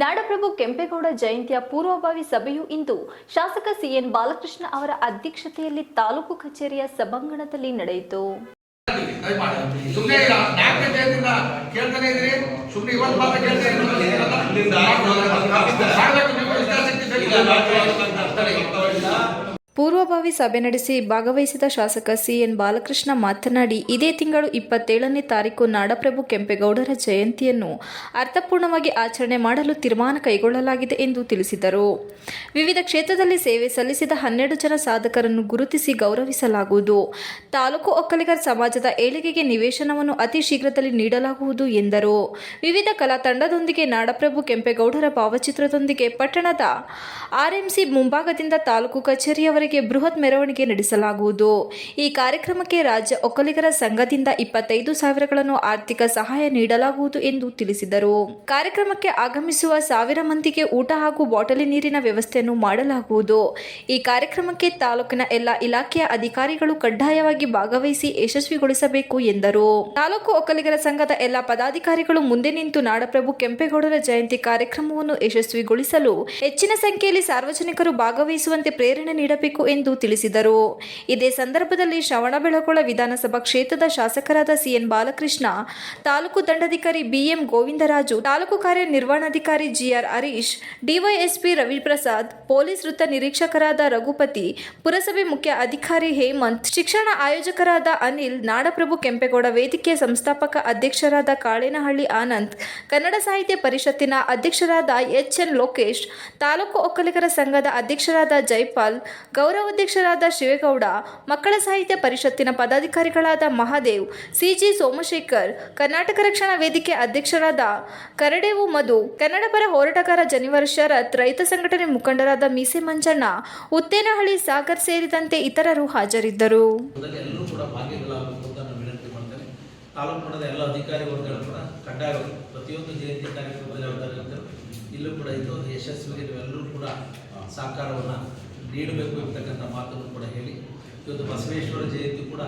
ನಾಡಪ್ರಭು ಕೆಂಪೇಗೌಡ ಜಯಂತಿಯ ಪೂರ್ವಭಾವಿ ಸಭೆಯು ಇಂದು ಶಾಸಕ ಸಿಎನ್ ಬಾಲಕೃಷ್ಣ ಅವರ ಅಧ್ಯಕ್ಷತೆಯಲ್ಲಿ ತಾಲೂಕು ಕಚೇರಿಯ ಸಭಾಂಗಣದಲ್ಲಿ ನಡೆಯಿತು. ಪೂರ್ವಭಾವಿ ಸಭೆ ನಡೆಸಿ ಭಾಗವಹಿಸಿದ ಶಾಸಕ ಸಿಎನ್ ಬಾಲಕೃಷ್ಣ ಮಾತನಾಡಿ, ಇದೇ ತಿಂಗಳು 27ನೇ ತಾರೀಕು ನಾಡಪ್ರಭು ಕೆಂಪೇಗೌಡರ ಜಯಂತಿಯನ್ನು ಅರ್ಥಪೂರ್ಣವಾಗಿ ಆಚರಣೆ ಮಾಡಲು ತೀರ್ಮಾನ ಕೈಗೊಳ್ಳಲಾಗಿದೆ ಎಂದು ತಿಳಿಸಿದರು. ವಿವಿಧ ಕ್ಷೇತ್ರದಲ್ಲಿ ಸೇವೆ ಸಲ್ಲಿಸಿದ 12 ಜನ ಸಾಧಕರನ್ನು ಗುರುತಿಸಿ ಗೌರವಿಸಲಾಗುವುದು. ತಾಲೂಕು ಒಕ್ಕಲಿಗರ ಸಮಾಜದ ಏಳಿಗೆಗೆ ನಿವೇಶನವನ್ನು ಅತಿ ಶೀಘ್ರದಲ್ಲಿ ನೀಡಲಾಗುವುದು ಎಂದರು. ವಿವಿಧ ಕಲಾ ತಂಡದೊಂದಿಗೆ ನಾಡಪ್ರಭು ಕೆಂಪೇಗೌಡರ ಭಾವಚಿತ್ರದೊಂದಿಗೆ ಪಟ್ಟಣದ ಆರ್ಎಂಸಿ ಮುಂಭಾಗದಿಂದ ತಾಲೂಕು ಕಚೇರಿಯವರೆಗೆ ಬೃಹತ್ ಮೆರವಣಿಗೆ ನಡೆಸಲಾಗುವುದು. ಈ ಕಾರ್ಯಕ್ರಮಕ್ಕೆ ರಾಜ್ಯ ಒಕ್ಕಲಿಗರ ಸಂಘದಿಂದ 25,000ಗಳನ್ನು ಆರ್ಥಿಕ ಸಹಾಯ ನೀಡಲಾಗುವುದು ಎಂದು ತಿಳಿಸಿದರು. ಕಾರ್ಯಕ್ರಮಕ್ಕೆ ಆಗಮಿಸುವ 1000 ಮಂದಿಗೆ ಊಟ ಹಾಗೂ ಬಾಟಲಿ ನೀರಿನ ವ್ಯವಸ್ಥೆಯನ್ನು ಮಾಡಲಾಗುವುದು. ಈ ಕಾರ್ಯಕ್ರಮಕ್ಕೆ ತಾಲೂಕಿನ ಎಲ್ಲ ಇಲಾಖೆಯ ಅಧಿಕಾರಿಗಳು ಕಡ್ಡಾಯವಾಗಿ ಭಾಗವಹಿಸಿ ಯಶಸ್ವಿಗೊಳಿಸಬೇಕು ಎಂದರು. ತಾಲೂಕು ಒಕ್ಕಲಿಗರ ಸಂಘದ ಎಲ್ಲ ಪದಾಧಿಕಾರಿಗಳು ಮುಂದೆ ನಿಂತು ನಾಡಪ್ರಭು ಕೆಂಪೇಗೌಡರ ಜಯಂತಿ ಕಾರ್ಯಕ್ರಮವನ್ನು ಯಶಸ್ವಿಗೊಳಿಸಲು ಹೆಚ್ಚಿನ ಸಂಖ್ಯೆಯಲ್ಲಿ ಸಾರ್ವಜನಿಕರು ಭಾಗವಹಿಸುವಂತೆ ಪ್ರೇರಣೆ ನೀಡಬೇಕು ಎಂದು ತಿಳಿಸಿದರು. ಇದೇ ಸಂದರ್ಭದಲ್ಲಿ ಶ್ರವಣಬೆಳಗೊಳ ವಿಧಾನಸಭಾ ಕ್ಷೇತ್ರದ ಶಾಸಕರಾದ ಸಿಎನ್ ಬಾಲಕೃಷ್ಣ, ತಾಲೂಕು ದಂಡಾಧಿಕಾರಿ ಬಿಎಂ ಗೋವಿಂದರಾಜು, ತಾಲೂಕು ಕಾರ್ಯನಿರ್ವಹಣಾಧಿಕಾರಿ G R Harish, DYSP Raviprasad, police ವೃತ್ತ ನಿರೀಕ್ಷಕರಾದ ರಘುಪತಿ, ಪುರಸಭೆ ಮುಖ್ಯ ಅಧಿಕಾರಿ ಹೇಮಂತ್, ಶಿಕ್ಷಣ ಆಯೋಜಕರಾದ ಅನಿಲ್, ನಾಡಪ್ರಭು ಕೆಂಪೇಗೌಡ ವೇದಿಕೆಯ ಸಂಸ್ಥಾಪಕ ಅಧ್ಯಕ್ಷರಾದ ಕಾಳೇನಹಳ್ಳಿ ಆನಂದ್, ಕನ್ನಡ ಸಾಹಿತ್ಯ ಪರಿಷತ್ತಿನ ಅಧ್ಯಕ್ಷರಾದ ಎಚ್ಎನ್ ಲೋಕೇಶ್, ತಾಲೂಕು ಒಕ್ಕಲಿಗರ ಸಂಘದ ಅಧ್ಯಕ್ಷರಾದ ಜೈಪಾಲ್, ಗೌರವಾಧ್ಯಕ್ಷರಾದ ಶಿವೇಗೌಡ, ಮಕ್ಕಳ ಸಾಹಿತ್ಯ ಪರಿಷತ್ತಿನ ಪದಾಧಿಕಾರಿಗಳಾದ ಮಹಾದೇವ್, ಸಿಜಿ ಸೋಮಶೇಖರ್, ಕರ್ನಾಟಕ ರಕ್ಷಣಾ ವೇದಿಕೆ ಅಧ್ಯಕ್ಷರಾದ ಕರಡೇವು ಮಧು, ಕನ್ನಡ ಪರ ಹೋರಾಟಗಾರ ಜನಿವಾರ ಶರತ್, ರೈತ ಸಂಘಟನೆ ಮುಖಂಡರಾದ ಮೀಸೆ ಮಂಜಣ್ಣ, ಉತ್ತೇನಹಳ್ಳಿ ಸಾಗರ್ ಸೇರಿದಂತೆ ಇತರರು ಹಾಜರಿದ್ದರು. ತಾಲೂಕು ಮಟ್ಟದ ಎಲ್ಲ ಅಧಿಕಾರಿ ವರ್ಗಗಳು ಕೂಡ ಕಡ್ಡಾಯವಾಗಿ ಪ್ರತಿಯೊಂದು ಜಯಂತಿ ಕಾರ್ಯಕ್ರಮದಲ್ಲಿ ಇಲ್ಲೂ ಕೂಡ ಇದು ಯಶಸ್ವಿಗೆ ನೀವೆಲ್ಲರೂ ಕೂಡ ಸಹಕಾರವನ್ನು ನೀಡಬೇಕು ಎಂಬತಕ್ಕಂಥ ಮಾತನ್ನು ಕೂಡ ಹೇಳಿ, ಇವತ್ತು ಬಸವೇಶ್ವರ ಜಯಂತಿ ಕೂಡ